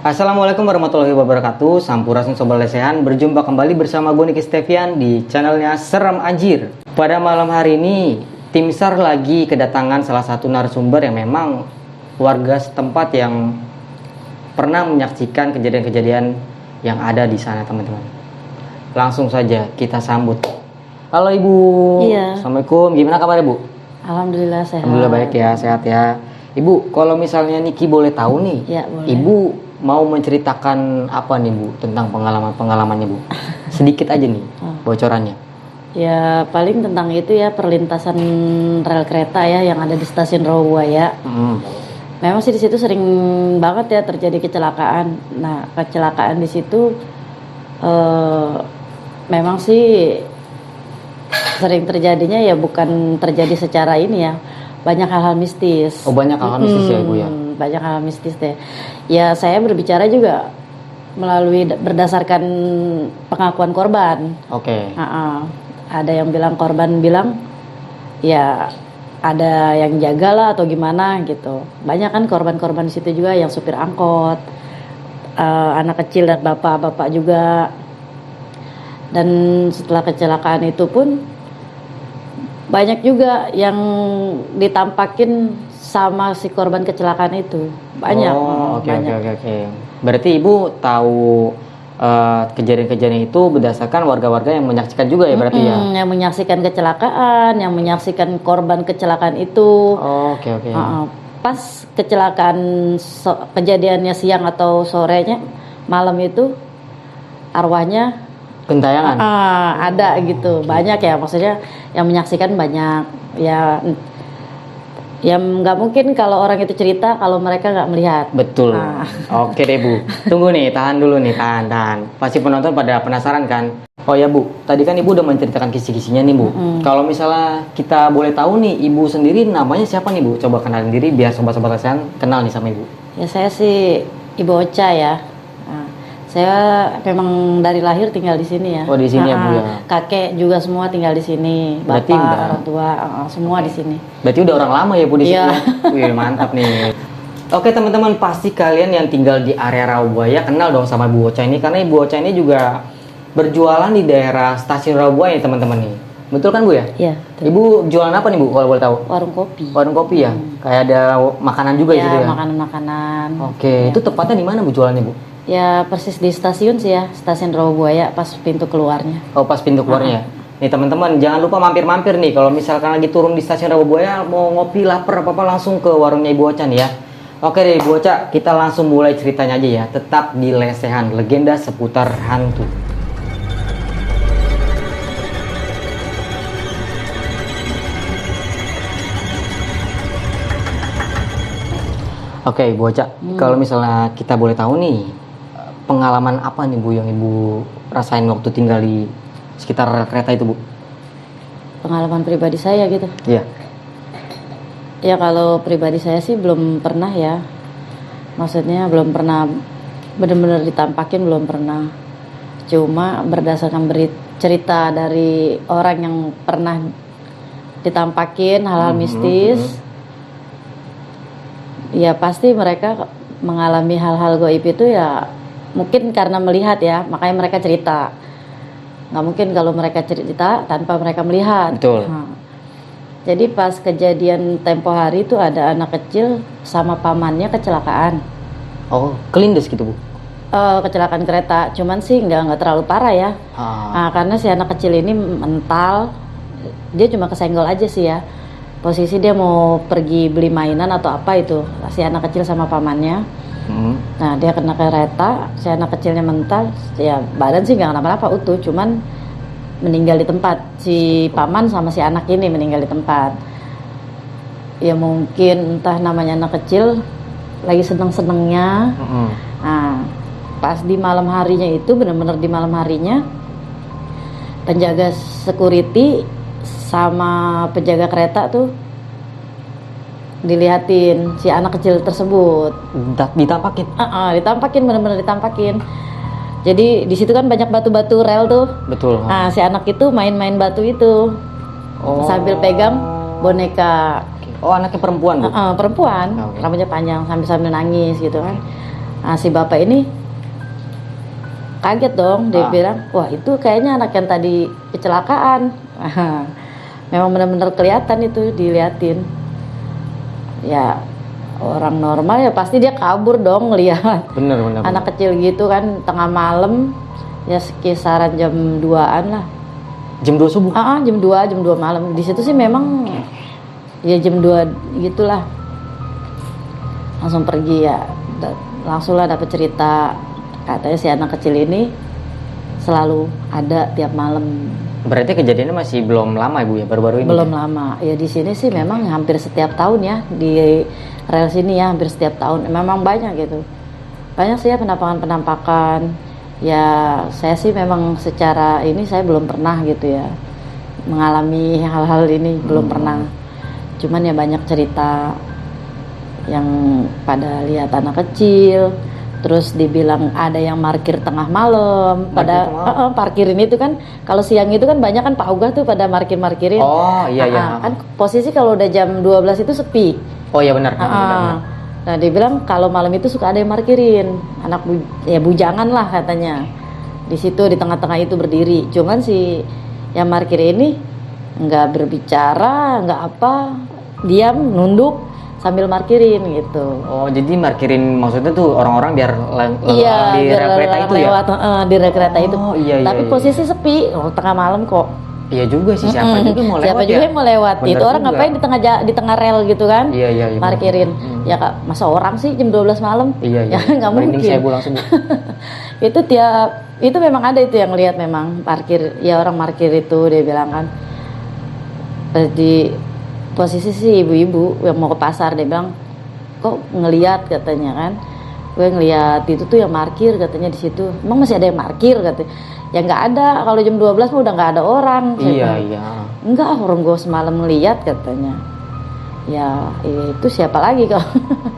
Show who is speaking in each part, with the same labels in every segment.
Speaker 1: Assalamualaikum warahmatullahi wabarakatuh. Sampurasun Sobat Lesehan, berjumpa kembali bersama gue Niki Stevian di channelnya Serem Anjir. Pada malam hari ini, tim SAR lagi kedatangan salah satu narasumber yang memang warga setempat yang pernah menyaksikan kejadian-kejadian yang ada di sana, teman-teman. Langsung saja kita sambut. Halo Ibu.
Speaker 2: Iya.
Speaker 1: Assalamualaikum. Gimana kabar Ibu?
Speaker 2: Alhamdulillah sehat.
Speaker 1: Alhamdulillah baik ya, sehat ya. Ibu, kalau misalnya Niki boleh tahu nih,
Speaker 2: Ya, boleh.
Speaker 1: Ibu mau menceritakan apa nih Bu tentang pengalamannya Bu? Sedikit aja nih bocorannya.
Speaker 2: Ya paling tentang itu ya, perlintasan rel kereta ya yang ada di stasiun Rawabuaya. Memang sih di situ sering banget ya terjadi kecelakaan. Nah kecelakaan di situ memang sih sering terjadinya ya bukan terjadi secara ini ya, banyak hal-hal mistis.
Speaker 1: Oh banyak hal mistis ya Ibu ya.
Speaker 2: Banyak hal mistis deh. Ya saya berbicara juga melalui berdasarkan pengakuan korban.
Speaker 1: Oke.
Speaker 2: Ada yang bilang, korban bilang ya ada yang jaga lah atau gimana gitu. Banyak kan korban-korban di situ juga yang supir angkot, anak kecil dan bapak-bapak juga. Dan setelah kecelakaan itu pun banyak juga yang ditampakin sama si korban kecelakaan itu. Banyak.
Speaker 1: Oke. Berarti Ibu tahu kejadian-kejadian itu berdasarkan warga-warga yang menyaksikan juga ya berarti ya?
Speaker 2: Yang menyaksikan kecelakaan, yang menyaksikan korban kecelakaan itu.
Speaker 1: Oke.
Speaker 2: Pas kecelakaan kejadiannya siang atau sorenya, malam itu arwahnya
Speaker 1: Gentayangan?
Speaker 2: Ada gitu. Banyak ya, maksudnya yang menyaksikan banyak. Ya nggak mungkin kalau orang itu cerita kalau mereka nggak melihat.
Speaker 1: Betul. Oke deh Bu. Tunggu nih, tahan dulu nih, tahan. Pasti penonton pada penasaran kan? Oh ya Bu, tadi kan Ibu udah menceritakan kisi-kisinya nih Bu. Kalau misalnya kita boleh tahu nih, Ibu sendiri namanya siapa nih Bu? Coba kenalin diri biar sobat-sobat lesehan kenal nih sama Ibu.
Speaker 2: Ya saya sih Ibu Ocha ya. Saya memang dari lahir tinggal di sini ya.
Speaker 1: Oh di sini ya Bu ya.
Speaker 2: Kakek juga semua tinggal di sini.
Speaker 1: Berarti
Speaker 2: Bapak, orang tua, semua di sini.
Speaker 1: Berarti udah orang lama ya Bu di sini.
Speaker 2: Iya.
Speaker 1: Wih mantap nih. Oke teman-teman, pasti kalian yang tinggal di area Rawabuaya kenal dong sama Bu Ocha ini, karena Ibu Ocha ini juga berjualan di daerah stasiun Rawabuaya teman-teman nih. Betul kan Bu ya?
Speaker 2: Iya.
Speaker 1: Ibu jualan apa nih Bu kalau boleh tahu?
Speaker 2: Warung kopi.
Speaker 1: Warung kopi ya? Kayak ada makanan juga di situ ya?
Speaker 2: Makanan-makanan.
Speaker 1: Oke, itu tepatnya di mana Bu jualannya Bu?
Speaker 2: Ya persis di stasiun sih ya, stasiun Rawabuaya pas pintu keluarnya.
Speaker 1: Oh pas pintu keluarnya. Nih teman-teman jangan lupa mampir-mampir nih kalau misalkan lagi turun di stasiun Rawabuaya mau ngopi lapar apa-apa langsung ke warungnya Ibu Ocha nih ya. Oke deh Ibu Ocha, kita langsung mulai ceritanya aja ya. Tetap di Lesehan, legenda seputar hantu. Oke Ibu Ocha, kalau misalnya kita boleh tahu nih, pengalaman apa nih Bu yang Ibu rasain waktu tinggal di sekitar rel kereta itu Bu?
Speaker 2: Pengalaman pribadi saya gitu.
Speaker 1: Iya.
Speaker 2: Ya kalau pribadi saya sih belum pernah ya. Maksudnya belum pernah benar-benar ditampakin, belum pernah. Cuma berdasarkan cerita dari orang yang pernah ditampakin hal-hal mistis. Ya pasti mereka mengalami hal-hal gaib itu ya mungkin karena melihat ya, makanya mereka cerita. Nggak mungkin kalau mereka cerita tanpa mereka melihat.
Speaker 1: Betul.
Speaker 2: Jadi pas kejadian tempo hari itu ada anak kecil sama pamannya kecelakaan.
Speaker 1: Oh, kelindes gitu Bu?
Speaker 2: Kecelakaan kereta, cuman sih nggak terlalu parah ya. Karena si anak kecil ini mental, dia cuma kesenggol aja sih ya. Posisi dia mau pergi beli mainan atau apa itu, si anak kecil sama pamannya. Nah dia kena kereta, si anak kecilnya mental, ya badan sih nggak kenapa-napa utuh, cuman meninggal di tempat. Si paman sama si anak ini meninggal di tempat. Ya mungkin entah namanya anak kecil lagi seneng-senengnya. Nah pas di malam harinya itu benar-benar di malam harinya penjaga security sama penjaga kereta tuh dilihatin si anak kecil tersebut.
Speaker 1: Ditampakin?
Speaker 2: Ditampakin, benar-benar ditampakin. Jadi di situ kan banyak batu-batu rel tuh.
Speaker 1: Betul.
Speaker 2: Nah si anak itu main-main batu itu sambil pegang boneka.
Speaker 1: Oh anaknya perempuan Bu?
Speaker 2: Perempuan, rambutnya panjang sambil nangis gitu kan. Nah, si bapak ini kaget dong, dia bilang, wah itu kayaknya anak yang tadi kecelakaan. Memang benar-benar kelihatan itu, diliatin. Ya orang normal ya pasti dia kabur dong ngelihat.
Speaker 1: Bener.
Speaker 2: Anak kecil gitu kan, tengah malam, ya sekisaran jam 2-an lah.
Speaker 1: Jam 2 subuh?
Speaker 2: Jam 2 malam. Di situ sih memang ya jam 2 gitulah. Langsung pergi ya, langsung lah dapet cerita. Katanya si anak kecil ini selalu ada tiap malam.
Speaker 1: Berarti kejadiannya masih belum lama Ibu ya, baru-baru ini?
Speaker 2: Belum lama. Ya di sini sih memang hampir setiap tahun ya, di rel sini ya hampir setiap tahun. Memang banyak gitu. Banyak sih ya penampakan-penampakan. Ya saya sih memang secara ini saya belum pernah gitu ya mengalami hal-hal ini, belum pernah. Cuman ya banyak cerita yang pada lihat anak kecil. Terus dibilang ada yang parkir tengah malam, parkirin itu kan kalau siang itu kan banyak kan Pak Ogah tuh pada parkirin.
Speaker 1: Oh iya.
Speaker 2: Kan posisi kalau udah jam 12 itu sepi.
Speaker 1: Oh iya benar.
Speaker 2: Nah dibilang kalau malam itu suka ada yang parkirin, anak bujangan lah katanya. Di situ di tengah-tengah itu berdiri. Cuman si yang parkir ini nggak berbicara, nggak apa, diam nunduk sambil parkirin gitu.
Speaker 1: Oh, jadi parkirin maksudnya tuh orang-orang biar
Speaker 2: iya,
Speaker 1: di rel kereta itu
Speaker 2: lewat, ya? Di rel kereta itu.
Speaker 1: Iya,
Speaker 2: tapi posisi sepi, tengah malam kok.
Speaker 1: Iya juga sih, siapa juga mau lewat.
Speaker 2: Siapa juga yang mau lewat.
Speaker 1: Bener
Speaker 2: itu orang
Speaker 1: juga.
Speaker 2: Ngapain di tengah rel gitu kan?
Speaker 1: Iya.
Speaker 2: Parkirin. Ya Kak, masa orang sih jam 12 malam?
Speaker 1: Iya.
Speaker 2: Ya nggak mungkin.
Speaker 1: Saya pulang subuh.
Speaker 2: itu memang ada itu yang lihat memang parkir. Ya orang parkir itu dia bilang kan. Di posisi si ibu-ibu yang mau ke pasar dia bilang kok ngelihat katanya kan, gue ngelihat itu tuh yang parkir katanya di situ. Emang masih ada yang parkir katanya. Ya nggak ada, kalau jam 12 mah udah nggak ada orang.
Speaker 1: Iya.
Speaker 2: Enggak, orang gue semalam ngelihat katanya. Ya itu siapa lagi kok?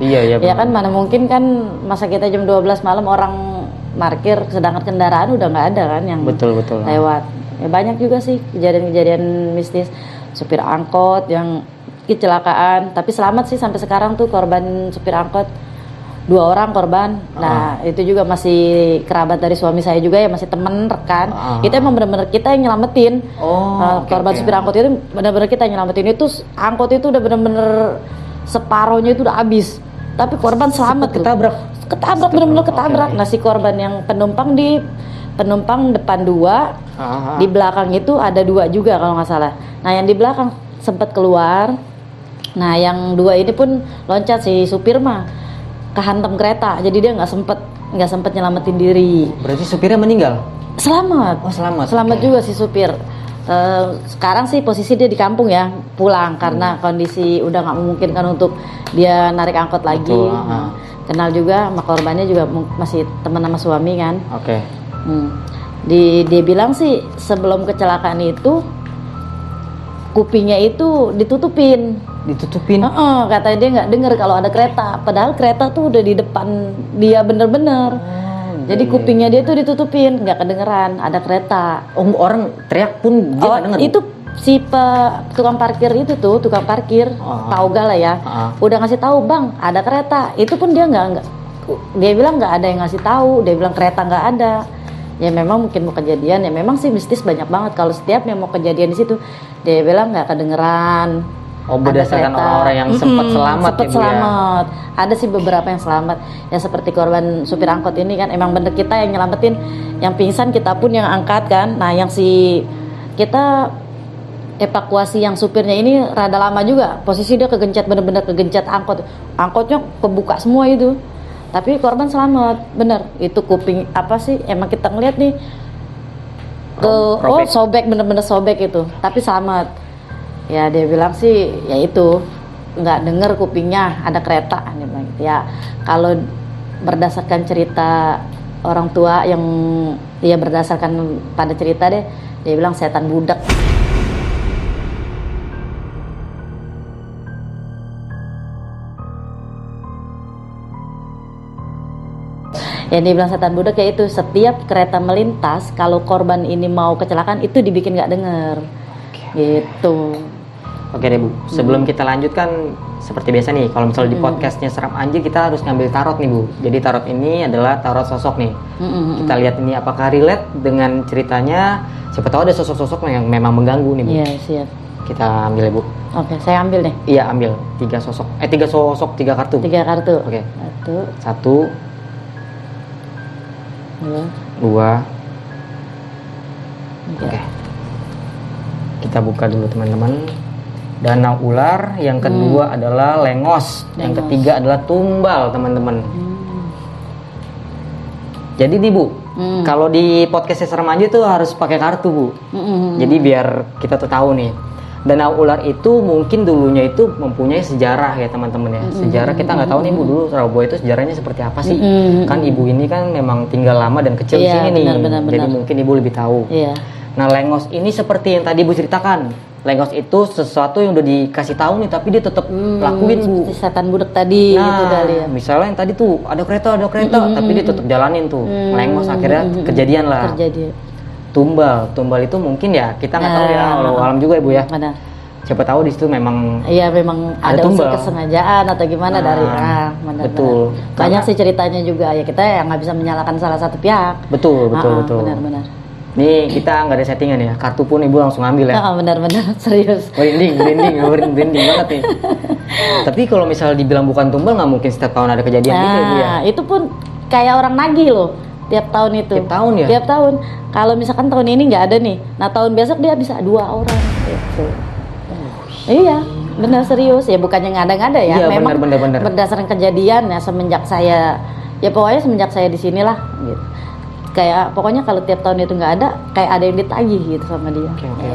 Speaker 1: Iya.
Speaker 2: Ya kan mana mungkin kan masa kita jam 12 malam orang parkir sedangkan kendaraan udah nggak ada kan yang
Speaker 1: betul
Speaker 2: lewat. Ya banyak juga sih kejadian-kejadian mistis. Supir angkot yang kecelakaan, tapi selamat sih sampai sekarang tuh korban supir angkot 2 orang korban. Nah itu juga masih kerabat dari suami saya juga ya, masih temen rekan. Itu emang benar-benar kita yang nyelamatin. Korban supir angkot itu benar-benar kita yang nyelamatin. Itu angkot itu udah benar-benar separohnya itu udah habis, tapi korban selamat. Ketabrak benar-benar ketabrak. Nah si korban yang penumpang depan 2, di belakang itu ada 2 juga kalau nggak salah. Nah yang di belakang sempat keluar. Nah yang 2 ini pun loncat, si supir mah kehantam kereta, jadi dia nggak sempet nyelamatin diri.
Speaker 1: Berarti supirnya meninggal?
Speaker 2: Selamat.
Speaker 1: Oh selamat.
Speaker 2: Selamat juga si supir. Sekarang sih posisi dia di kampung ya, pulang karena kondisi udah nggak memungkinkan untuk dia narik angkot lagi. Kenal juga sama korbannya juga masih teman sama suami kan.
Speaker 1: Oke.
Speaker 2: Dia bilang sih sebelum kecelakaan itu kupingnya itu ditutupin. Katanya dia nggak dengar kalau ada kereta, padahal kereta tuh udah di depan dia bener-bener. Jadi kupingnya dia tuh ditutupin, nggak kedengeran ada kereta.
Speaker 1: Orang teriak pun dia nggak dengar.
Speaker 2: Itu si tukang parkir itu tuh, tukang parkir Pak Ogah lah ya, udah ngasih tahu bang ada kereta. Itu pun dia nggak, dia bilang nggak ada yang ngasih tahu, dia bilang kereta nggak ada. Ya memang mungkin mau kejadian, ya memang sih mistis banyak banget kalau setiap yang mau kejadian di situ dia bilang nggak kedengeran.
Speaker 1: Oh berdasarkan orang-orang yang sempat selamat
Speaker 2: selamat. Ada sih beberapa yang selamat. Ya seperti korban supir angkot ini kan emang bener kita yang nyelamatin, yang pingsan kita pun yang angkat kan. Nah yang si kita evakuasi yang supirnya ini rada lama juga. Posisi dia bener-bener kegencet angkotnya kebuka semua itu. Tapi korban selamat, bener. Itu kuping apa sih? Emang kita ngeliat nih sobek, bener-bener sobek itu. Tapi selamat. Ya dia bilang sih, ya itu nggak denger kupingnya ada kereta. Ya kalau berdasarkan cerita orang tua yang dia berdasarkan pada cerita dia bilang setan budak. Yang dibilang setan budak ya itu setiap kereta melintas kalau korban ini mau kecelakaan itu dibikin nggak denger gitu.
Speaker 1: Oke deh Bu, sebelum kita lanjutkan seperti biasa nih, kalau misalnya di podcastnya Seram Anjir kita harus ngambil tarot nih Bu. Jadi tarot ini adalah tarot sosok nih. Kita lihat ini apakah relate dengan ceritanya. Siapa tahu ada sosok-sosok yang memang mengganggu nih Bu.
Speaker 2: Iya, siap.
Speaker 1: Kita ambil ya Bu.
Speaker 2: Oke, saya ambil nih.
Speaker 1: Iya ambil 3 sosok, 3 kartu.
Speaker 2: 3 kartu.
Speaker 1: Oke.
Speaker 2: 1,
Speaker 1: 2.
Speaker 2: 3.
Speaker 1: Oke. Kita buka dulu teman-teman. Danau ular, yang kedua adalah lengos, yang ketiga adalah tumbal teman-teman. Jadi nih Bu, kalau di podcast Seram Anjir tuh harus pakai kartu Bu. Jadi biar kita tuh tahu nih. Danau ular itu mungkin dulunya itu mempunyai sejarah ya teman-teman ya. Sejarah kita nggak tahu nih Bu, dulu Rawabuaya itu sejarahnya seperti apa sih? Kan ibu ini kan memang tinggal lama dan kecil di sini nih. Jadi mungkin ibu lebih tahu.
Speaker 2: Iya.
Speaker 1: Nah lengos ini seperti yang tadi ibu ceritakan. Lengos itu sesuatu yang udah dikasih tahu nih, tapi dia tetap lakuin Bu.
Speaker 2: Seperti setan budak tadi gitu kali ya.
Speaker 1: Misalnya yang tadi tuh ada kereta, tapi dia tetap jalanin tuh. Lengos akhirnya kejadian lah. Tumbal itu mungkin ya kita nggak tahu ya, walau alam juga Ibu ya.
Speaker 2: Benar.
Speaker 1: Siapa tahu di situ memang
Speaker 2: memang ada unsur kesengajaan atau gimana dari benar,
Speaker 1: betul.
Speaker 2: Banyak sih ceritanya juga ya, kita yang nggak bisa menyalahkan salah satu pihak.
Speaker 1: Betul.
Speaker 2: Benar.
Speaker 1: Nih kita nggak ada settingan ya, kartu pun ibu langsung ambil ya.
Speaker 2: Benar serius.
Speaker 1: Merinding banget nih. Tapi kalau misal dibilang bukan tumbal nggak mungkin setiap tahun ada kejadian gitu ya Bu ya.
Speaker 2: Itu pun kayak orang nagih loh. Tiap tahun itu.
Speaker 1: Tiap tahun ya?
Speaker 2: Tiap tahun. Kalau misalkan tahun ini nggak ada nih, nah tahun besok dia bisa 2 orang gitu. Iya, benar serius ya, bukannya ngada-ngada ya.
Speaker 1: Iya,
Speaker 2: memang
Speaker 1: benar.
Speaker 2: berdasarkan kejadian ya semenjak saya di sinilah gitu. Kayak pokoknya kalau tiap tahun itu nggak ada, kayak ada yang ditagih gitu sama dia.
Speaker 1: Oke.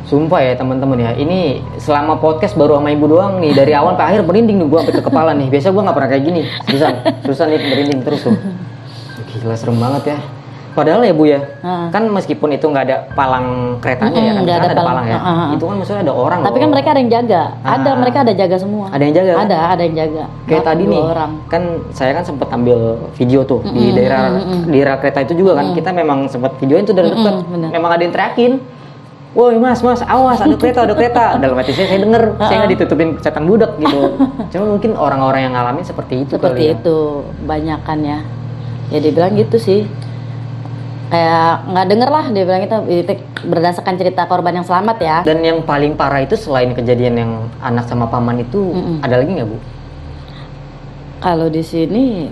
Speaker 2: Sumpah
Speaker 1: ya teman-teman ya, ini selama podcast baru sama ibu doang nih, dari awal ke akhir merinding nih gua sampai ke kepala nih. Biasa gua nggak pernah kayak gini, susah nih merinding terus tuh. Gila serem banget ya. Padahal ya Bu ya, kan meskipun itu nggak ada palang keretanya ya kan, ada palang ya. Itu kan maksudnya ada orang.
Speaker 2: Tapi kan mereka ada yang jaga. Mereka ada jaga semua.
Speaker 1: Ada yang jaga.
Speaker 2: Ada yang jaga.
Speaker 1: Kayak tadi nih, kan saya kan sempat ambil video tuh di daerah kereta itu juga kan. Kita memang sempat videoin tuh dari dekat. Memang ada yang teriakin. Woi mas, awas ada kereta. Dalam hati saya denger, saya nggak ditutupin setan budak gitu. Cuma mungkin orang-orang yang ngalamin seperti itu.
Speaker 2: Seperti itu, banyakan ya. Ya dibilang gitu sih. Kayak nggak denger lah dia bilang itu berdasarkan cerita korban yang selamat ya.
Speaker 1: Dan yang paling parah itu selain kejadian yang anak sama paman itu ada lagi nggak Bu?
Speaker 2: Kalau di sini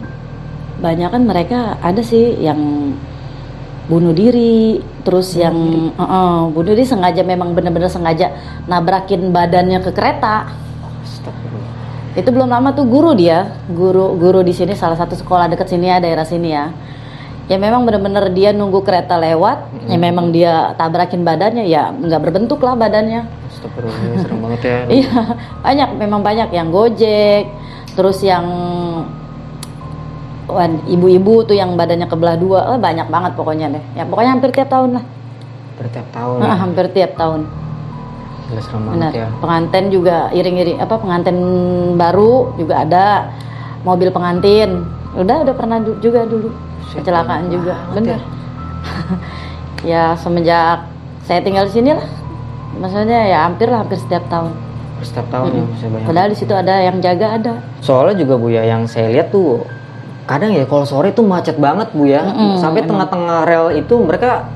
Speaker 2: banyak kan mereka ada sih yang bunuh diri, terus yang bunuh diri sengaja, memang benar-benar sengaja nabrakin badannya ke kereta. Itu belum lama tuh guru di sini, salah satu sekolah dekat sini ya, daerah sini ya. Ya memang benar-benar dia nunggu kereta lewat, ya memang dia tabrakin badannya, ya nggak berbentuk lah badannya.
Speaker 1: Astagfirullah, serem banget ya.
Speaker 2: Iya, memang banyak yang gojek, terus yang ibu-ibu tuh yang badannya kebelah 2, banyak banget pokoknya deh. Ya pokoknya hampir tiap tahun lah. Hampir tiap tahun.
Speaker 1: Gila, serem banget ya.
Speaker 2: Pengantin juga pengantin baru juga ada, mobil pengantin. Udah pernah juga dulu. Kecelakaan juga, bener. Ya semenjak saya tinggal di sini lah, maksudnya ya hampir setiap tahun.
Speaker 1: Setiap tahun ya, masih banyak.
Speaker 2: Padahal di situ ada yang jaga ada.
Speaker 1: Soalnya juga Bu ya, yang saya lihat tuh kadang ya kalau sore tuh macet banget Bu ya, sampai tengah-tengah rel itu mereka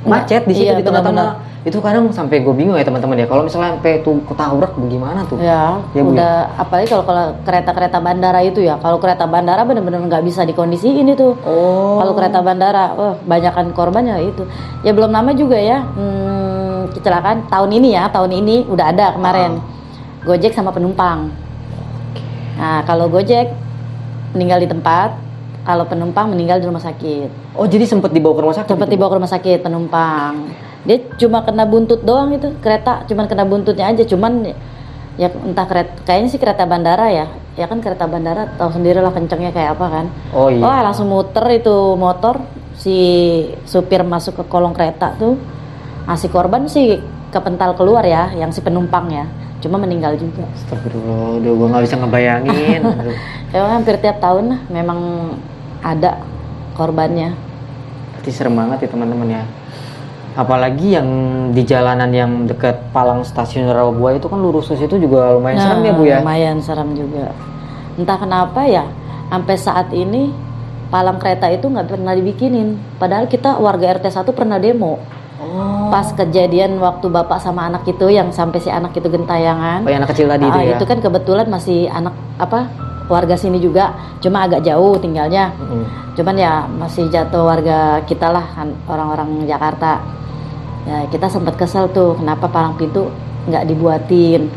Speaker 1: macet di situ di tengah-tengah. Itu kadang sampai gue bingung ya teman-teman ya, kalau misalnya sampai tuh ketabrak bagaimana tuh
Speaker 2: ya udah ya? Apalagi kalau kereta bandara itu ya, kalau kereta bandara benar-benar nggak bisa dikondisiin itu. Kalau kereta bandara banyakan korbannya itu ya. Belum lama juga ya kecelakaan tahun ini udah ada kemarin. Gojek sama penumpang. Nah kalau Gojek meninggal di tempat, kalau penumpang meninggal di rumah sakit.
Speaker 1: Oh jadi sempat dibawa ke rumah sakit?
Speaker 2: Sempat dibawa ke rumah sakit penumpang. Dia cuma kena buntut doang itu, kereta cuma kena buntutnya aja, cuman ya entah kayaknya sih kereta bandara ya kan kereta bandara tahu sendiri lah kencengnya kayak apa kan. Oh iya. Wah langsung muter itu motor, si supir masuk ke kolong kereta tuh, si korban sih kepental keluar ya, yang si penumpang ya, cuma meninggal juga.
Speaker 1: Astagfirullah, udah gue nggak bisa ngebayangin.
Speaker 2: Kayak hampir tiap tahun lah memang ada korbannya.
Speaker 1: Berarti serem banget ya teman-teman ya. Apalagi yang di jalanan yang dekat Palang Stasiun Rawabuaya itu kan lurus ke situ juga lumayan serem ya Bu ya.
Speaker 2: Lumayan serem juga. Entah kenapa ya, sampai saat ini palang kereta itu nggak pernah dibikinin. Padahal kita warga RT 1 pernah demo. Pas kejadian waktu bapak sama anak itu yang sampai si anak itu gentayangan.
Speaker 1: Oh, yang anak kecil tadi itu ya.
Speaker 2: Itu kan kebetulan masih anak warga sini juga, cuma agak jauh tinggalnya. Cuman ya masih jatuh warga kita lah, orang-orang Jakarta. Ya kita sempat kesel tuh, kenapa palang pintu nggak dibuatin.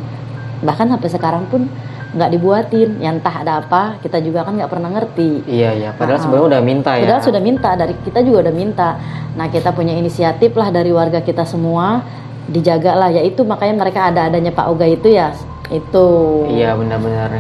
Speaker 2: Bahkan sampai sekarang pun nggak dibuatin. Ya entah ada apa, kita juga kan nggak pernah ngerti.
Speaker 1: Iya. Padahal sebenarnya udah minta ya.
Speaker 2: Padahal sudah minta, dari kita juga udah minta. Nah kita punya inisiatif lah dari warga kita semua, dijaga lah. Yaitu makanya mereka adanya Pak Oga itu ya. Itu.
Speaker 1: Iya benar-benar.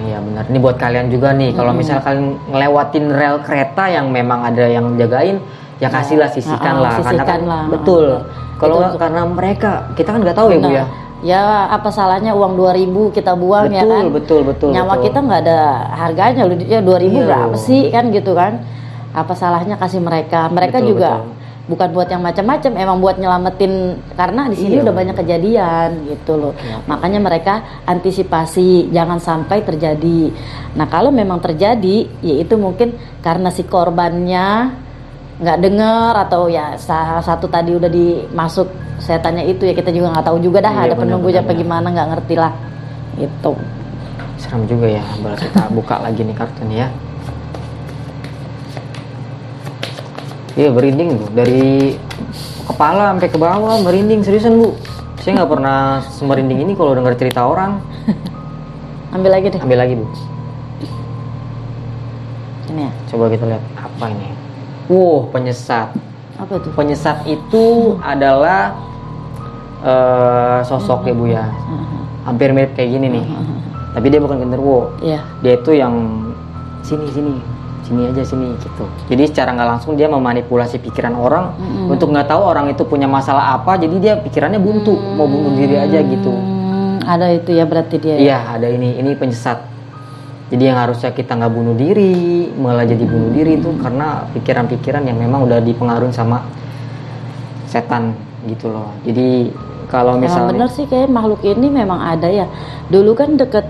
Speaker 1: Ini buat kalian juga nih. Kalau misal kalian ngelewatin rel kereta yang memang ada yang jagain, ya kasihlah, sisihkan lah. Karena kan betul. Kalau nggak karena mereka, kita kan nggak tahu ya Bu ya.
Speaker 2: Ya apa salahnya uang 2.000 kita buang ya kan?
Speaker 1: Betul.
Speaker 2: Nyawa kita nggak ada harganya, ya 2.000 berapa sih kan gitu kan? Apa salahnya kasih mereka? Mereka juga bukan buat yang macam-macam, emang buat nyelamatin, karena di sini udah banyak kejadian gitu loh. Makanya mereka antisipasi jangan sampai terjadi. Nah kalau memang terjadi, ya itu mungkin karena si korbannya nggak dengar, atau ya salah satu tadi udah dimasuk setannya itu, ya kita juga nggak tahu juga dah. Ada penunggu apa gimana, nggak ngerti lah itu.
Speaker 1: Serem juga ya. Boleh kita buka lagi nih kartunya ya. Iya merinding Bu, dari kepala sampai ke bawah merinding, seriusan Bu. Saya nggak pernah semerinding ini kalau dengar cerita orang.
Speaker 2: Ambil lagi deh.
Speaker 1: Ambil lagi Bu.
Speaker 2: Ini ya.
Speaker 1: Coba kita lihat apa ini. Wow, penyesat.
Speaker 2: Apa itu?
Speaker 1: Penyesat itu adalah sosok ya Bu ya. Hampir mirip kayak gini nih. Tapi dia bukan genderuwo.
Speaker 2: Iya.
Speaker 1: Dia itu yang sini aja gitu. Jadi secara nggak langsung dia memanipulasi pikiran orang untuk nggak tahu orang itu punya masalah apa. Jadi dia pikirannya buntu, mau bunuh diri aja gitu.
Speaker 2: Ada itu ya berarti dia.
Speaker 1: Iya, ada ini penyesat. Jadi yang harusnya kita nggak bunuh diri, malah jadi bunuh diri itu karena pikiran-pikiran yang memang udah dipengaruhi sama setan gitu loh. Jadi kalau misalnya
Speaker 2: bener sih, kayak makhluk ini memang ada ya. Dulu kan deket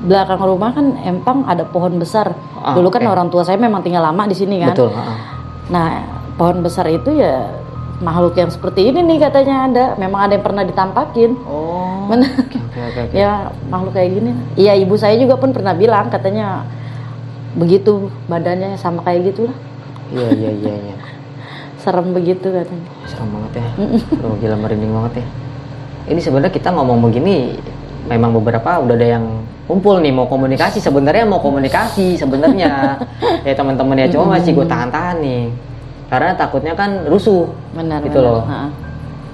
Speaker 2: belakang rumah kan empang ada pohon besar. Dulu kan orang tua saya memang tinggal lama di sini kan.
Speaker 1: Betul.
Speaker 2: Nah pohon besar itu ya makhluk yang seperti ini nih katanya ada. Memang ada yang pernah ditampakin. Bener. Okay. Ya makhluk kayak gini. Iya ibu saya juga pun pernah bilang katanya begitu badannya sama kayak gitulah.
Speaker 1: Iya.
Speaker 2: Serem begitu katanya.
Speaker 1: Serem banget ya. Gila merinding banget ya. Ini sebenarnya kita ngomong begini, memang beberapa udah ada yang kumpul nih mau komunikasi sebenarnya ya teman-teman ya, cuma masih gue tahan-tahan nih karena takutnya kan rusuh.
Speaker 2: Benar,
Speaker 1: gitu loh.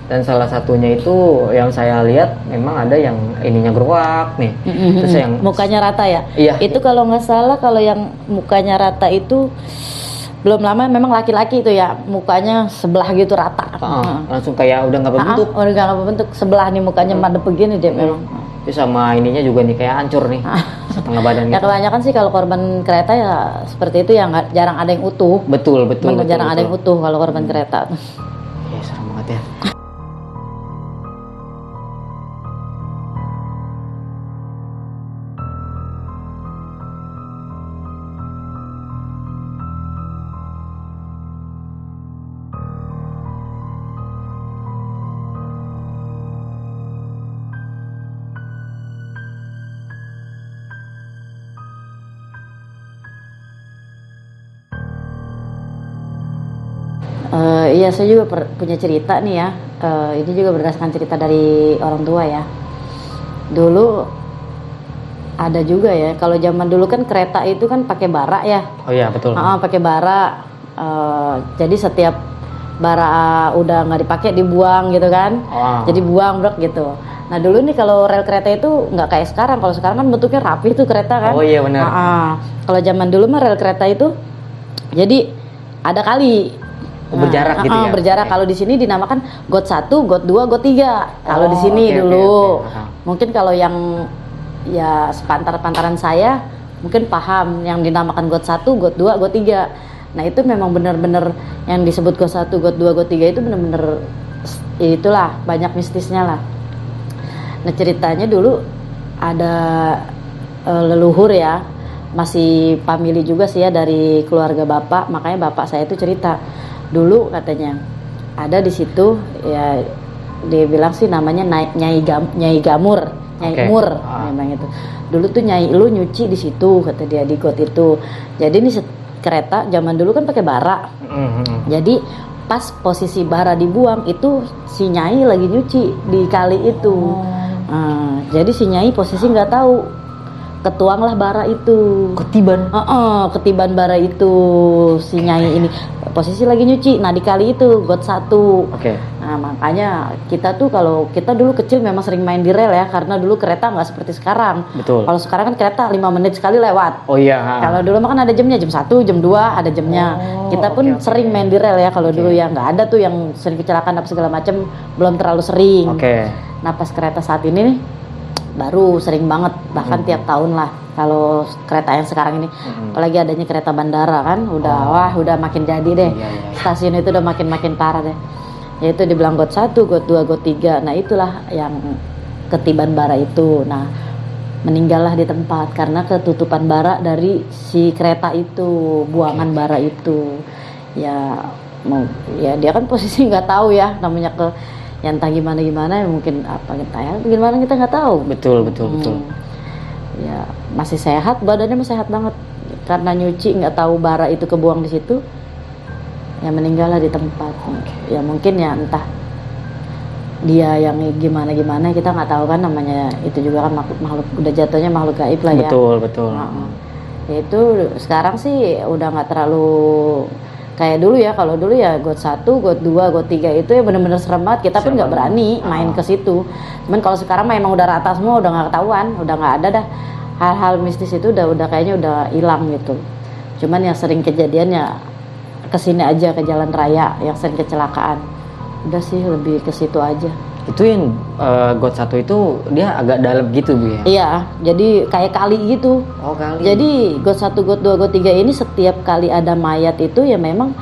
Speaker 1: Dan salah satunya itu yang saya lihat memang ada yang ininya geruak nih. Terus yang
Speaker 2: mukanya rata ya.
Speaker 1: Iya.
Speaker 2: Itu kalau nggak salah, kalau yang mukanya rata itu belum lama memang laki-laki itu ya, mukanya sebelah gitu rata.
Speaker 1: Langsung kayak udah nggak berbentuk.
Speaker 2: Udah nggak berbentuk, sebelah nih mukanya madep begini dia memang.
Speaker 1: Terus sama ininya juga nih kayak hancur nih, setengah badan gitu.
Speaker 2: Ya kebanyakan sih kalau korban kereta ya seperti itu ya, jarang ada yang utuh.
Speaker 1: Betul.
Speaker 2: Jarang ada yang utuh kalau korban kereta.
Speaker 1: Ya serem banget ya.
Speaker 2: Iya saya juga punya cerita nih ya. Ini juga berdasarkan cerita dari orang tua ya. Dulu ada juga ya. Kalau zaman dulu kan kereta itu kan pakai bara ya.
Speaker 1: Oh iya betul.
Speaker 2: Pakai bara. Jadi setiap bara udah nggak dipakai dibuang gitu kan. Jadi buang brok gitu. Nah dulu nih kalau rel kereta itu nggak kayak sekarang. Kalau sekarang kan bentuknya rapi tuh kereta kan.
Speaker 1: Oh iya benar.
Speaker 2: Kalau zaman dulu mah rel kereta itu jadi ada kali.
Speaker 1: Berjarak gitu ya.
Speaker 2: Berjarak. Kalau di sini dinamakan got 1, got 2, got 3. Kalau di sini dulu. Mungkin kalau yang ya sepantaran saya mungkin paham yang dinamakan got 1, got 2, got 3. Nah, itu memang benar-benar yang disebut got 1, got 2, got 3 itu benar-benar ya itulah banyak mistisnya lah. Nah ceritanya dulu ada leluhur ya, masih family juga sih ya dari keluarga bapak, makanya bapak saya itu cerita dulu katanya ada di situ ya, dia bilang sih namanya Nyai Gamur, Nyai Mur memang itu. Dulu tuh Nyai lu nyuci di situ kata dia di got itu. Jadi ini kereta zaman dulu kan pakai bara. Jadi pas posisi bara dibuang itu si Nyai lagi nyuci di kali itu. Jadi si Nyai posisi nggak tahu, ketuanglah bara itu. Ketiban bara itu si Nyai ini posisi lagi nyuci. Nah di kali itu got 1. Nah makanya kita tuh kalau kita dulu kecil memang sering main di rel ya, karena dulu kereta nggak seperti sekarang.
Speaker 1: Betul.
Speaker 2: Kalau sekarang kan kereta 5 menit sekali lewat.
Speaker 1: Oh iya.
Speaker 2: Kalau dulu mah kan ada jamnya, jam 1, jam 2 ada jamnya. Kita pun sering main di rel ya kalau dulu ya, nggak ada tuh yang sering kecelakaan apa segala macam, belum terlalu sering. Nah pas kereta saat ini nih baru sering banget, bahkan tiap tahun lah kalau kereta yang sekarang ini. Apalagi adanya kereta bandara kan udah makin jadi deh. Stasiun itu udah makin parah deh. Yaitu dibilang got 1, got 2, got 3. Nah itulah yang ketiban bara itu. Nah meninggallah di tempat karena ketutupan bara dari si kereta itu, buangan bara itu. Ya mau ya dia kan posisi nggak tahu ya, namanya yang entah gimana ya, mungkin apa gimana kita nggak tahu.
Speaker 1: Betul.
Speaker 2: Ya masih sehat, badannya masih sehat banget karena nyuci nggak tahu bara itu kebuang di situ, ya meninggallah di tempat. Ya mungkin ya entah dia yang gimana kita nggak tahu kan, namanya itu juga kan makhluk udah jatuhnya makhluk gaib lah ya.
Speaker 1: Betul.
Speaker 2: Ya itu sekarang sih udah nggak terlalu kayak dulu ya. Kalau dulu ya got 1, got 2, got 3 itu ya bener-bener serem banget. Kita pun nggak berani main ke situ. Cuman kalau sekarang memang udah rata semua, udah nggak ketahuan, udah nggak ada dah. Hal-hal mistis itu udah kayaknya udah hilang gitu. Cuman yang sering kejadian ya kesini aja, ke jalan raya yang sering kecelakaan. Udah sih lebih ke situ aja.
Speaker 1: Itu yang got 1 itu dia agak dalam gitu Bu ya?
Speaker 2: Iya, jadi kayak kali gitu.
Speaker 1: Kali.
Speaker 2: Jadi got 1, got 2, got 3 ini setiap kali ada mayat itu ya memang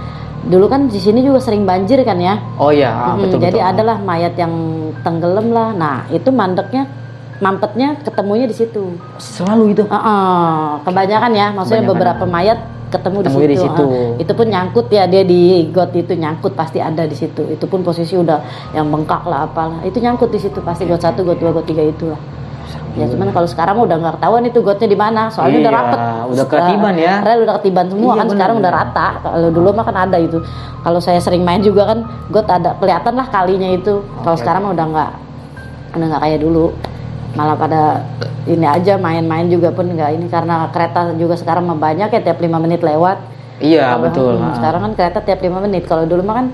Speaker 2: dulu kan di sini juga sering banjir kan ya.
Speaker 1: Oh iya, betul.
Speaker 2: Jadi adalah mayat yang tenggelam lah. Nah, itu mampetnya ketemunya di situ.
Speaker 1: Selalu itu.
Speaker 2: Kebanyakan ya, maksudnya beberapa mayat ketemu di situ. Itu pun nyangkut ya, dia di got itu nyangkut pasti ada di situ. Itu pun posisi udah yang bengkak lah apalah. Itu nyangkut di situ pasti got 1, got 2, got 3 itulah. Ya cuman kalau sekarang udah nggak ketahuan itu gotnya di mana, soalnya udah rapet.
Speaker 1: Udah ketiban ya.
Speaker 2: Rel udah ketiban semua kan, sekarang udah rata. Kalau dulu mah kan ada itu. Kalau saya sering main juga kan, got ada kelihatan lah kalinya itu. Kalau sekarang mah udah nggak kayak dulu. Malah pada ini aja main-main juga pun nggak ini, karena kereta juga sekarang mah banyak ya, tiap 5 menit lewat.
Speaker 1: Iya betul.
Speaker 2: Sekarang kan kereta tiap 5 menit. Kalau dulu mah kan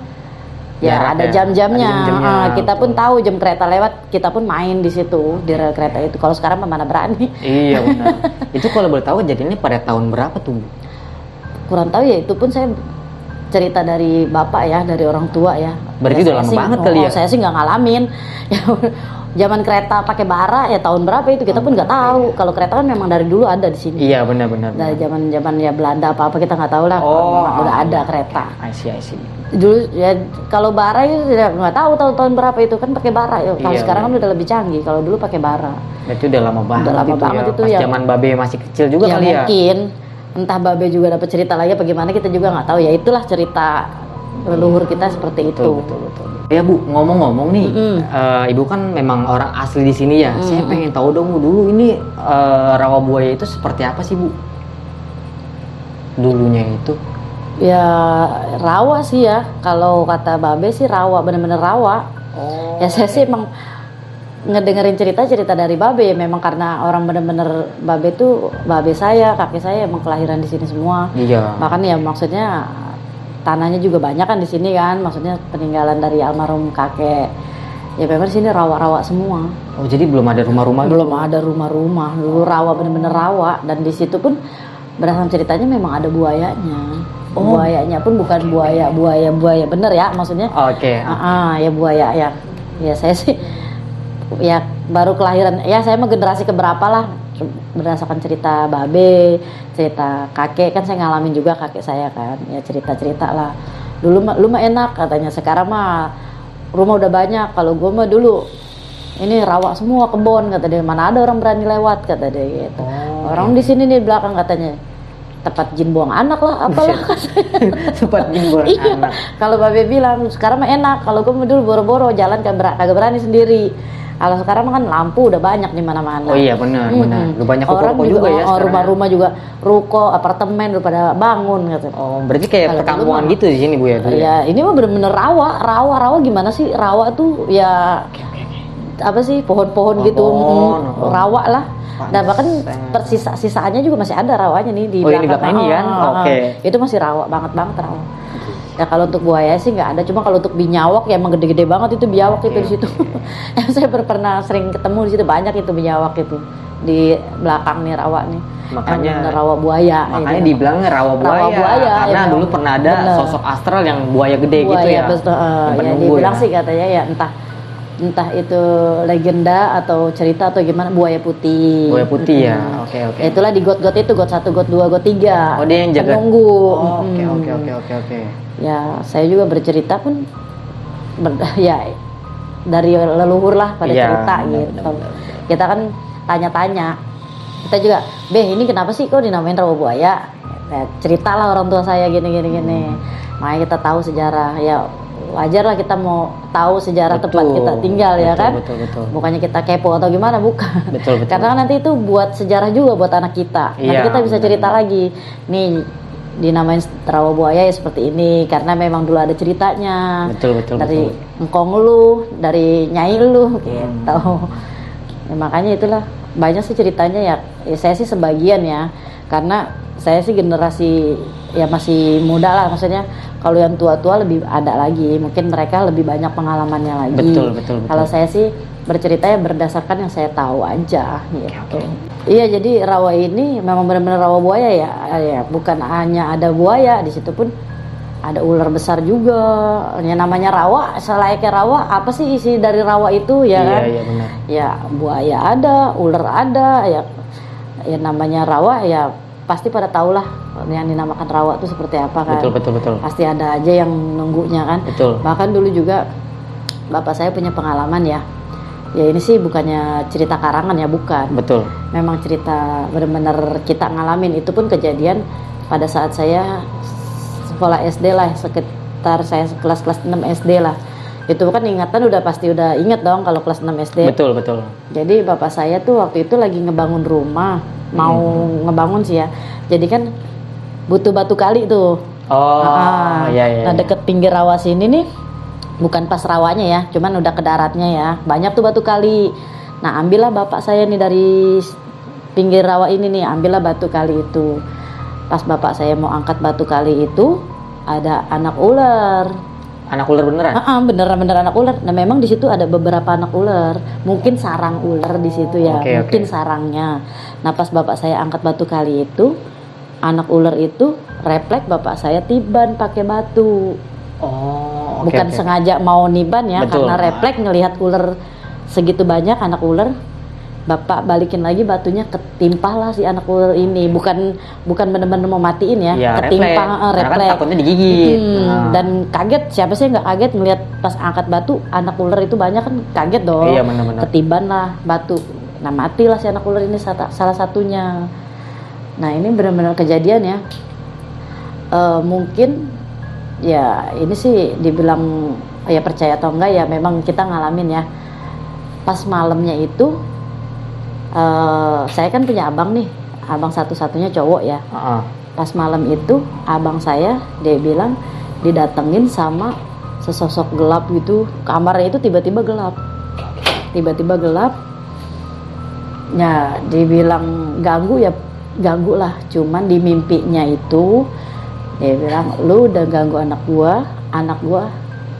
Speaker 2: ya ada jam-jamnya. Kita pun tahu jam kereta lewat, kita pun main di situ di rel kereta itu. Kalau sekarang mah mana berani.
Speaker 1: Iya benar. Itu kalau boleh tahu jadinya pada tahun berapa tuh?
Speaker 2: Kurang tahu ya, itu pun saya cerita dari bapak ya, dari orang tua ya.
Speaker 1: Berarti udah lama banget kali ya.
Speaker 2: Saya sih nggak ngalamin. Zaman kereta pakai bara ya tahun berapa itu kita pun nggak tahu. Kalau kereta kan memang dari dulu ada di sini.
Speaker 1: Iya benar.
Speaker 2: Dari zaman ya Belanda apa kita nggak tahu lah. Udah ada kereta.
Speaker 1: I see.
Speaker 2: Dulu ya kalau bara itu nggak tahu tahun berapa itu kan pakai bara ya. Kalau sekarang kan udah lebih canggih. Kalau dulu pakai bara.
Speaker 1: Itu udah lama banget.
Speaker 2: Udah lama banget itu ya.
Speaker 1: Zaman Babe masih kecil juga kali ya.
Speaker 2: Mungkin entah Babe juga dapat cerita lagi apa gimana, kita juga nggak tahu ya. Itulah cerita leluhur kita seperti itu.
Speaker 1: Betul. Ya Bu, ngomong-ngomong nih, Ibu kan memang orang asli di sini ya. Saya pengen tahu dong Bu, dulu ini Rawabuaya itu seperti apa sih Bu? Dulunya itu?
Speaker 2: Ya rawa sih ya. Kalau kata Babe sih rawa, bener-bener rawa. Ya saya sih emang ngedengerin cerita dari Babe. Memang karena orang bener-bener Babe tuh, Babe saya, kakek saya emang kelahiran di sini semua.
Speaker 1: Iya.
Speaker 2: Bahkan ya maksudnya tanahnya juga banyak kan di sini kan, maksudnya peninggalan dari almarhum kakek. Ya memang di sini rawa-rawa semua.
Speaker 1: Oh jadi belum ada rumah-rumah?
Speaker 2: Belum ada rumah-rumah. Dulu rawa, bener-bener rawa. Dan di situ pun berdasarkan ceritanya memang ada buayanya. Buayanya pun bukan buaya bener ya, maksudnya.
Speaker 1: Oke.
Speaker 2: Ya buaya ya. Ya saya sih ya baru kelahiran. Ya saya mah generasi keberapa lah, berdasarkan cerita Babe, cerita kakek kan saya ngalamin juga kakek saya kan, ya cerita lah. Dulu mah enak katanya, sekarang mah rumah udah banyak. Kalau gue mah dulu ini rawa semua kebon kata dia, mana ada orang berani lewat kata dia gitu. Orang di sini nih belakang katanya tempat jin buang anak lah, apalah
Speaker 1: tempat jin buang anak.
Speaker 2: Kalau babe bilang sekarang mah enak, kalau gue dulu boro-boro jalan kagak berani sendiri. Kalau sekarang kan lampu udah banyak di mana-mana.
Speaker 1: Oh iya benar. Udah banyak ruko juga ya.
Speaker 2: Rumah-rumah juga, ruko, apartemen udah pada bangun gitu.
Speaker 1: Oh, berarti kayak perkampungan gitu di sini Bu ya?
Speaker 2: Iya, ini mah bener-bener rawa gimana sih? Rawa tuh ya apa sih, pohon-pohon gitu, rawa lah. Dan bahkan persisa-sisaannya juga masih ada rawanya nih di belakang.
Speaker 1: Ini belakang ini kan? Oke.
Speaker 2: Itu masih rawa banget rawa. Ya kalau untuk buaya sih nggak ada, cuma kalau untuk binyawak ya emang gede-gede banget itu biawak itu di situ. Saya pernah sering ketemu di situ, banyak itu binyawak itu di belakang nih rawa nih.
Speaker 1: Makanya
Speaker 2: rawa buaya.
Speaker 1: Makanya gitu. Dibilangnya rawa buaya karena ya, dulu pernah ada sosok astral yang buaya gede gitu ya.
Speaker 2: Ya dibilang sih katanya ya entah itu legenda atau cerita atau gimana, buaya putih.
Speaker 1: Buaya putih ya. Oke.
Speaker 2: Itulah di got-got itu, got 1, got 2, got 3.
Speaker 1: Oh, dia yang jaga.
Speaker 2: Penunggu.
Speaker 1: Oke.
Speaker 2: Ya, saya juga bercerita pun ya dari leluhur lah pada cerita gitu. Benar. Kita kan tanya-tanya. Kita juga, "Beh, ini kenapa sih kok dinamain rawa buaya?" Ya, ceritalah orang tua saya gini. Makanya kita tahu sejarah. Ya wajar lah kita mau tahu sejarah tempat kita tinggal ya kan.
Speaker 1: Betul.
Speaker 2: Bukannya kita kepo atau gimana, bukan.
Speaker 1: Betul.
Speaker 2: Karena nanti itu buat sejarah juga buat anak kita. Nanti kita bisa cerita lagi. Nih dinamain rawa buaya ya seperti ini karena memang dulu ada ceritanya.
Speaker 1: Betul.
Speaker 2: Dari engkong lu, dari nyai lu gitu. Ya, makanya itulah banyak sih ceritanya ya. Saya sih sebagian ya. Karena saya sih generasi ya masih muda lah, maksudnya kalau yang tua-tua lebih ada lagi, mungkin mereka lebih banyak pengalamannya lagi.
Speaker 1: Betul.
Speaker 2: Kalau saya sih bercerita ya berdasarkan yang saya tahu aja gitu. Iya, jadi rawa ini memang benar-benar rawa buaya ya, bukan hanya ada buaya, di situ pun ada ular besar juga. Ya namanya rawa, selayaknya rawa, apa sih isi dari rawa itu ya kan?
Speaker 1: Iya benar.
Speaker 2: Ya buaya ada, ular ada, ya namanya rawa ya pasti pada tahulah yang dinamakan rawa itu seperti apa kan.
Speaker 1: Betul.
Speaker 2: Pasti ada aja yang nunggunya kan.
Speaker 1: Betul.
Speaker 2: Bahkan dulu juga bapak saya punya pengalaman ya ini sih bukannya cerita karangan ya, bukan.
Speaker 1: Betul.
Speaker 2: Memang cerita benar-benar kita ngalamin. Itu pun kejadian pada saat saya sekolah SD lah, sekitar saya kelas 6 SD lah. Itu kan ingatan pasti udah inget dong kalau kelas 6 SD.
Speaker 1: Betul.
Speaker 2: Jadi bapak saya tuh waktu itu lagi ngebangun rumah, mau ngebangun sih ya. Jadi kan butuh batu kali tuh.
Speaker 1: Iya.
Speaker 2: Nah deket pinggir rawa sini nih, bukan pas rawanya ya, cuman udah ke daratnya ya. Banyak tuh batu kali. Nah ambillah bapak saya nih dari pinggir rawa ini nih, ambillah batu kali itu. Pas bapak saya mau angkat batu kali itu, ada anak ular.
Speaker 1: Anak ular beneran?
Speaker 2: Bener anak ular. Nah memang di situ ada beberapa anak ular. Mungkin sarang ular di situ ya. Mungkin sarangnya. Nah pas bapak saya angkat batu kali itu, anak ular itu refleks bapak saya tiban pakai batu. Bukan sengaja mau niban ya. Betul. Karena refleks ngelihat ular segitu banyak anak ular. Bapak balikin lagi batunya, ketimpah lah si anak ular ini. Bukan benar-benar mau matiin ya, ketimpah refleks.
Speaker 1: Kan takutnya digigit.
Speaker 2: Dan kaget, siapa sih nggak kaget ngelihat pas angkat batu anak ular itu banyak kan, kaget dong.
Speaker 1: Iya benar-benar.
Speaker 2: Ketiban lah batu. Nah matilah si anak ular ini salah satunya. Nah ini benar-benar kejadian ya. Mungkin ya ini sih dibilang ya percaya atau enggak ya, memang kita ngalamin ya. Pas malamnya itu saya kan punya abang nih, abang satu-satunya cowok ya. Pas malam itu abang saya dia bilang didatengin sama sesosok gelap gitu, kamarnya itu tiba-tiba gelap. Ya dibilang ganggu ya ganggu lah, cuman di mimpinya itu dia bilang lu udah ganggu anak gua,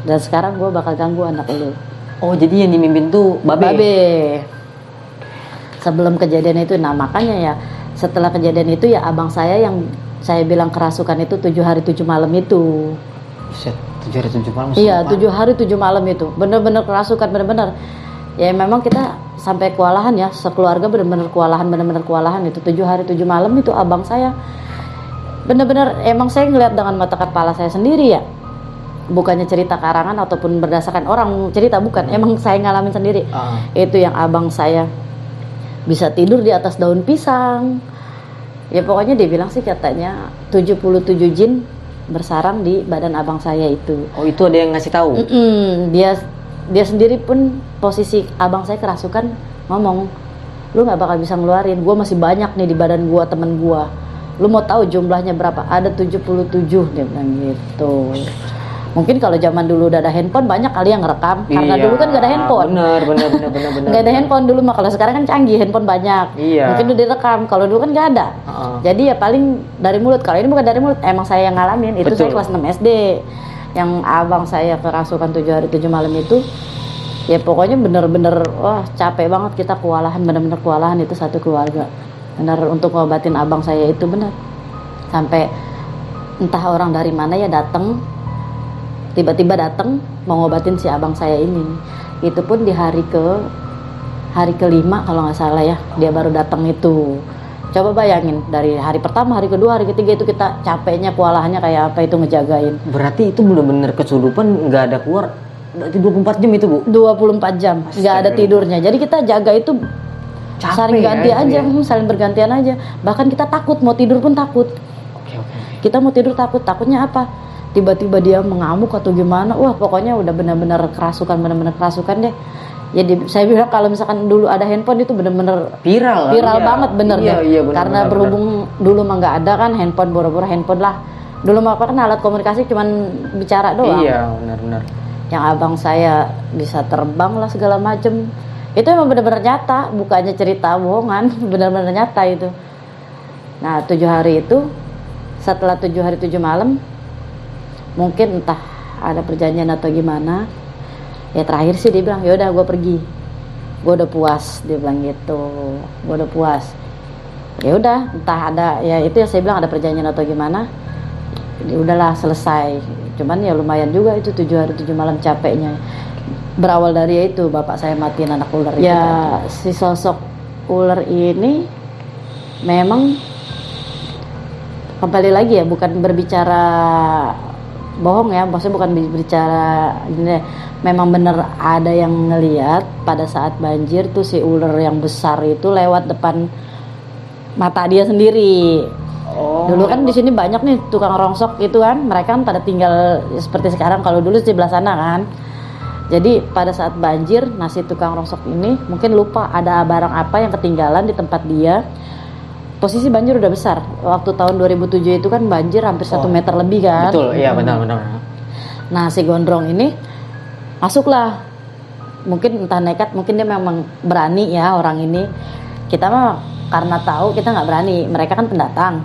Speaker 2: dan sekarang gua bakal ganggu anak lu.
Speaker 1: Oh jadi yang dimimpin tuh babe.
Speaker 2: Sebelum kejadian itu, nah makanya ya setelah kejadian itu ya abang saya yang saya bilang kerasukan itu 7 hari 7 malam itu.
Speaker 1: 7 hari 7 malam?
Speaker 2: Iya 7 hari 7 malam itu, bener-bener kerasukan, bener-bener. Ya memang kita sampai kewalahan ya, sekeluarga bener-bener kewalahan itu 7 hari 7 malam itu abang saya. Bener-bener emang saya ngeliat dengan mata kepala saya sendiri ya. bukannya cerita karangan ataupun berdasarkan orang cerita, bukan, emang saya ngalamin sendiri. Itu yang abang saya bisa tidur di atas daun pisang. Ya pokoknya dia bilang sih katanya 77 jin bersarang di badan abang saya itu.
Speaker 1: Oh, itu ada yang ngasih tahu?
Speaker 2: Dia sendiri pun posisi abang saya kerasukan ngomong, lu nggak bakal bisa ngeluarin, gue masih banyak nih di badan gue, temen gue, lu mau tahu jumlahnya berapa? Ada 77, dia bilang gitu. Mungkin kalau zaman dulu udah ada handphone, banyak kali yang ngerekam. Karena dulu kan gak ada handphone.
Speaker 1: Bener.
Speaker 2: Gak ada handphone dulu mah. Kalau sekarang kan canggih, handphone banyak. Mungkin udah direkam. Kalau dulu kan gak ada. Jadi ya paling dari mulut. Kalau ini bukan dari mulut, emang saya yang ngalamin. Itu saya kelas 6 SD. Yang abang saya kerasukan 7 hari 7 malam itu. Ya pokoknya bener-bener, wah capek banget kita kewalahan. Bener-bener kewalahan itu satu keluarga. Bener untuk ngobatin abang saya itu bener. Sampai entah orang dari mana ya datang, tiba-tiba datang mau ngobatin si abang saya ini. Itu pun di hari kelima kalau nggak salah ya, dia baru datang itu. Coba bayangin, dari hari pertama, hari kedua, hari ketiga itu kita capeknya, kewalahannya kayak apa itu ngejagain.
Speaker 1: Berarti itu bener-bener kesurupan, nggak ada keluar 24 jam itu, Bu?
Speaker 2: 24 jam, nggak ada tidurnya. Jadi kita jaga itu capek, saling ganti aja, saling bergantian aja. Bahkan kita takut, mau tidur pun takut. Kita mau tidur takutnya apa? Tiba-tiba dia mengamuk atau gimana, wah pokoknya udah benar-benar kerasukan deh. Jadi saya bilang kalau misalkan dulu ada handphone itu benar-benar viral banget, bener deh. Bener, karena berhubung dulu mah nggak ada kan handphone, boro-boro handphone lah. Dulu mah kan alat komunikasi cuman bicara doang.
Speaker 1: Iya, benar.
Speaker 2: Yang abang saya bisa terbang lah segala macem. Itu emang benar-benar nyata, bukannya cerita bohongan, benar-benar nyata itu. Nah 7 hari itu, setelah 7 hari 7 malam, mungkin entah ada perjanjian atau gimana, ya terakhir sih dia bilang, yaudah gue pergi, gue udah puas, dia bilang gitu, gue udah puas. Ya udah, entah ada, ya itu ya saya bilang ada perjanjian atau gimana, ya udahlah selesai. Cuman ya lumayan juga itu 7 hari 7 malam capeknya. Berawal dari ya itu bapak saya matiin anak ular itu. Ya si sosok ular ini memang kembali lagi ya, bukan berbicara bohong ya, maksudnya bukan berbicara gini, memang bener ada yang ngelihat pada saat banjir tuh si ular yang besar itu lewat depan mata dia sendiri. Dulu kan di sini banyak nih tukang rongsok itu kan, mereka kan pada tinggal seperti sekarang, kalau dulu di sebelah sana kan. Jadi pada saat banjir, si tukang rongsok ini mungkin lupa ada barang apa yang ketinggalan di tempat dia. Posisi banjir udah besar. Waktu tahun 2007 itu kan banjir hampir 1 meter lebih kan.
Speaker 1: Betul, iya benar.
Speaker 2: Nah si gondrong ini masuklah. Mungkin entah nekat, mungkin dia memang berani ya orang ini. Kita mah karena tahu kita nggak berani. Mereka kan pendatang.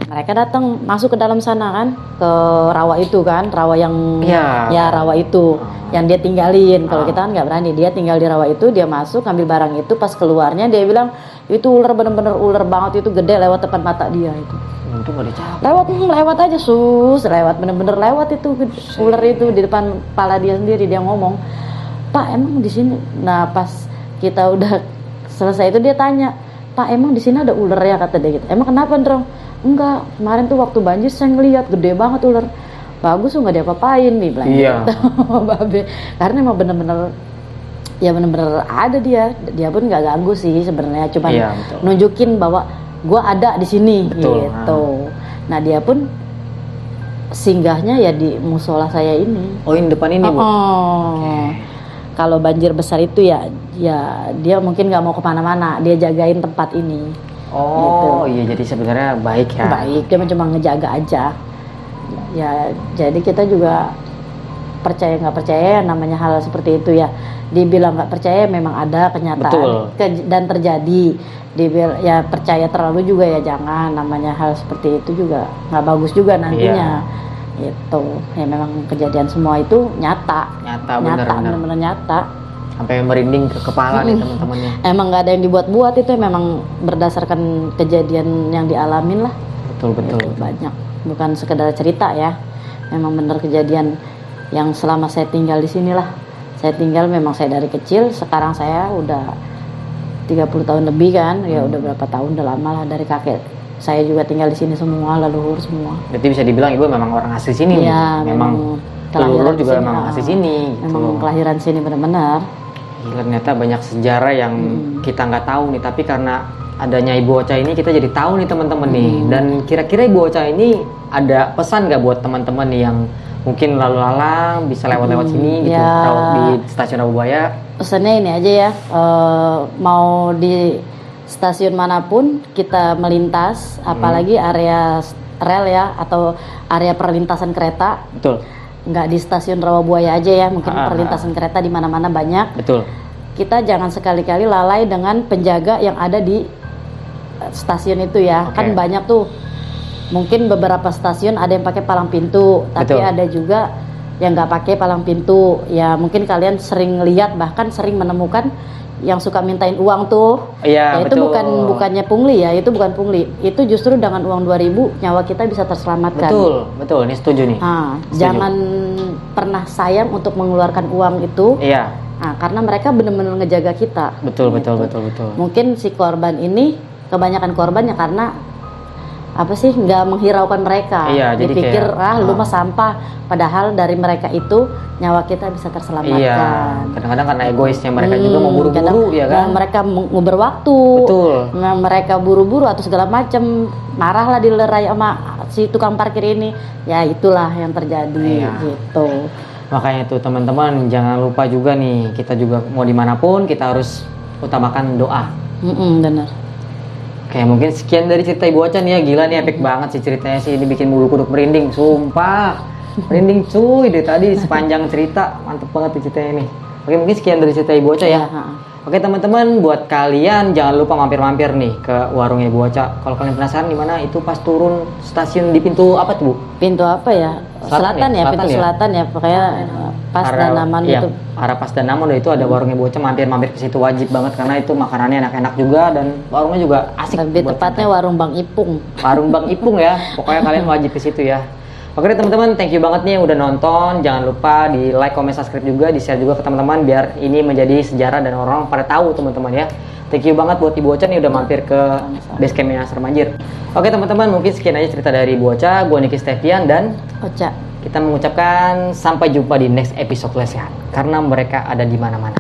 Speaker 2: Mereka datang masuk ke dalam sana kan, ke rawa itu kan, rawa yang ya rawa itu yang dia tinggalin. Kalau kita kan nggak berani, dia tinggal di rawa itu, dia masuk ambil barang itu, pas keluarnya dia bilang itu ular, bener-bener ular banget itu, gede, lewat depan mata dia itu.
Speaker 1: Untung gak dicabut.
Speaker 2: Lewat aja lewat, bener-bener lewat itu ular itu di depan kepala dia sendiri. Dia ngomong, Pak emang di sini. Nah pas kita udah selesai itu dia tanya, Pak emang di sini ada ular ya, kata dia gitu. Emang kenapa Ndrong? Enggak, kemarin tuh waktu banjir saya ngeliat gede banget ular. Bagus tuh nggak diapa-apain nih, bilang gitu. Babe, karena emang bener-bener ya bener-bener ada dia pun nggak ganggu sih sebenarnya, cuman nunjukin bahwa gue ada di sini. Betul. Gitu. Nah dia pun singgahnya ya di musola saya ini. Oh ini depan ini, Bu? Kalau banjir besar itu ya dia mungkin nggak mau kemana-mana, dia jagain tempat ini.
Speaker 1: Oh gitu. Iya, jadi sebenarnya baik ya. Baik,
Speaker 2: dia cuma ngejaga aja. Ya jadi kita juga percaya nggak percaya namanya hal seperti itu ya. Dibilang nggak percaya memang ada kenyataan dan terjadi. Dibilang ya percaya terlalu juga ya jangan, namanya hal seperti itu juga nggak bagus juga nantinya. Itu ya memang kejadian semua itu nyata benar-benar nyata.
Speaker 1: Sampai merinding ke kepala nih teman-temannya. Emang
Speaker 2: nggak ada yang dibuat-buat, itu memang berdasarkan kejadian yang dialamin lah.
Speaker 1: Betul.
Speaker 2: Itu banyak, bukan sekedar cerita ya. Memang benar kejadian yang selama saya tinggal di sini lah. Saya tinggal memang saya dari kecil, sekarang saya udah 30 tahun lebih kan. Ya udah berapa tahun, udah lama lah dari kakek. Saya juga tinggal di sini semua, leluhur semua.
Speaker 1: Berarti bisa dibilang ibu memang orang asli sini.
Speaker 2: Iya, memang
Speaker 1: dulur juga
Speaker 2: sini,
Speaker 1: emang asli sini.
Speaker 2: Emang
Speaker 1: gitu.
Speaker 2: kelahiran sini benar-benar.
Speaker 1: Gila, ternyata banyak sejarah yang kita nggak tahu nih, tapi karena adanya Ibu Ocha ini kita jadi tahu nih teman-teman nih. Dan kira-kira Ibu Ocha ini ada pesan nggak buat teman-teman nih yang mungkin lalu lalang bisa lewat-lewat sini gitu di stasiun Rawabuaya?
Speaker 2: Pesannya ini aja ya, mau di stasiun manapun kita melintas, apalagi area rel ya atau area perlintasan kereta.
Speaker 1: Betul.
Speaker 2: Nggak di stasiun Rawabuaya aja ya, mungkin perlintasan kereta di mana-mana banyak.
Speaker 1: Betul.
Speaker 2: Kita jangan sekali-kali lalai dengan penjaga yang ada di stasiun itu ya. Kan banyak tuh, mungkin beberapa stasiun ada yang pakai palang pintu, tapi ada juga yang nggak pakai palang pintu. Ya mungkin kalian sering lihat, bahkan sering menemukan yang suka mintain uang tuh.
Speaker 1: Iya,
Speaker 2: ya, itu bukannya pungli ya, itu bukan pungli. Itu justru dengan uang 2.000 nyawa kita bisa terselamatkan.
Speaker 1: Betul, ini setuju nih.
Speaker 2: Setuju. Jangan pernah sayang untuk mengeluarkan uang itu.
Speaker 1: Iya.
Speaker 2: Karena mereka benar-benar ngejaga kita.
Speaker 1: Betul.
Speaker 2: Mungkin si korban ini, kebanyakan korbannya karena apa sih, nggak menghiraukan mereka.
Speaker 1: Iya,
Speaker 2: dipikir
Speaker 1: kayak,
Speaker 2: lu mah sampah, padahal dari mereka itu nyawa kita bisa terselamatkan.
Speaker 1: Iya, kadang-kadang karena egoisnya mereka juga mau buru-buru ya kan.
Speaker 2: Mereka nguber waktu.
Speaker 1: Betul.
Speaker 2: Mereka buru-buru atau segala macam, marahlah dilerai sama si tukang parkir ini. Ya itulah yang terjadi gitu.
Speaker 1: Makanya tuh teman-teman jangan lupa juga nih, kita juga mau dimanapun kita harus utamakan doa.
Speaker 2: Benar.
Speaker 1: Kayak mungkin sekian dari cerita Ibu Ocha nih ya, gila nih epic banget sih ceritanya sih, ini bikin bulu kuduk merinding, sumpah. Merinding cuy dari tadi sepanjang cerita, mantep banget nih ceritanya nih. Oke, mungkin sekian dari cerita Ibu Ocha ya. Oke teman-teman, buat kalian jangan lupa mampir-mampir nih ke warungnya Ibu Ocha. Kalau kalian penasaran di mana, itu pas turun stasiun di pintu apa tuh Bu?
Speaker 2: Pintu apa ya? Selatan ya, pintu selatan ya, pokoknya pas Danaman itu.
Speaker 1: Arah pas Danaman itu ada warungnya Ibu Ocha, mampir-mampir ke situ wajib banget karena itu makanannya enak-enak juga dan warungnya juga asik.
Speaker 2: Lebih tepatnya warung Bang Ipung.
Speaker 1: Warung Bang Ipung ya, pokoknya kalian wajib ke situ ya. Oke teman-teman, thank you banget nih yang udah nonton. Jangan lupa di like, comment, subscribe juga, di share juga ke teman-teman biar ini menjadi sejarah dan orang pada tahu teman-teman ya. Thank you banget buat Ibu Ocha nih udah mampir ke basecampnya Serem Anjir. Oke teman-teman, mungkin sekian aja cerita dari Ibu Ocha. Gue Niki Stevian dan
Speaker 2: Ocha.
Speaker 1: Kita mengucapkan sampai jumpa di next episode lesehan karena mereka ada di mana-mana.